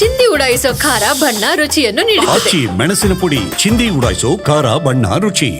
ಚಿಂದಿ ಉಡಾಯಿಸೋ ಖಾರ ಬಣ್ಣ ರುಚಿಯನ್ನು ನೀಡುತ್ತದೆ. ಮೆಣಸಿನ ಪುಡಿ ಚಿಂದಿ ಉಡಾಯಿಸೋ ಖಾರ ಬಣ್ಣ ರುಚಿ.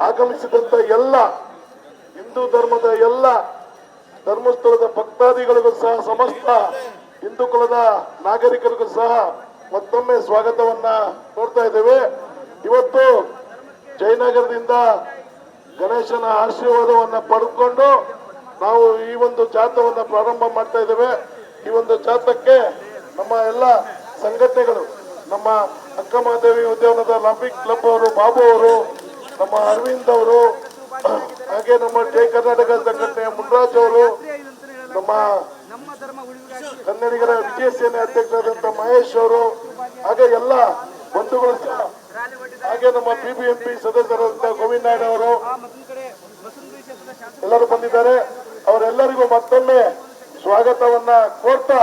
ಆಗಮಿಸಿದಂತ ಎಲ್ಲ ಹಿಂದೂ ಧರ್ಮದ ಎಲ್ಲ ಧರ್ಮಸ್ಥಳದ ಭಕ್ತಾದಿಗಳಿಗೂ ಸಹ ಸಮಸ್ತ ಹಿಂದೂ ಕುಲದ ನಾಗರಿಕರಿಗೂ ಸಹ ಮತ್ತೊಮ್ಮೆ ಸ್ವಾಗತವನ್ನ ಕೋರ್ತಾ ಇದ್ದೇವೆ. ಇವತ್ತು ಜಯನಗರದಿಂದ ಗಣೇಶನ ಆಶೀರ್ವಾದವನ್ನ ಪಡೆದುಕೊಂಡು ನಾವು ಈ ಒಂದು ಜಾಥವನ್ನ ಪ್ರಾರಂಭ ಮಾಡ್ತಾ ಇದ್ದೇವೆ. ಈ ಒಂದು ಜಾಥಕ್ಕೆ ನಮ್ಮ ಎಲ್ಲ ಸಂಘಟನೆಗಳು, ನಮ್ಮ ಅಕ್ಕಮಹಾದೇವಿ ಉದ್ಯಾನದ ಒಲಿಂಪಿಕ್ ಕ್ಲಬ್ ಅವರು, ಬಾಬು ಅವರು, ನಮ್ಮ ಅರವಿಂದ್ ಅವರು, ಹಾಗೆ ನಮ್ಮ ಜೈ ಕರ್ನಾಟಕ ಸಂಘಟನೆಯ ಮುನ್ರಾಜ್ ಅವರು, ನಮ್ಮ ಕನ್ನಡಿಗರ ವಿಜಯ ಸೇನೆ ಅಧ್ಯಕ್ಷರಾದಂತ ಮಹೇಶ್ ಅವರು, ಹಾಗೆ ಎಲ್ಲ ಬಂಧುಗಳು ಸಹ, ಹಾಗೆ ನಮ್ಮ ಬಿಬಿಎಂಪಿ ಸದಸ್ಯರಾದಂತ ಗೋವಿಂದ ನಾಯ್ಡು ಅವರು ಎಲ್ಲರೂ ಬಂದಿದ್ದಾರೆ. ಅವರೆಲ್ಲರಿಗೂ ಮತ್ತೊಮ್ಮೆ ಸ್ವಾಗತವನ್ನ ಕೋರ್ತಾ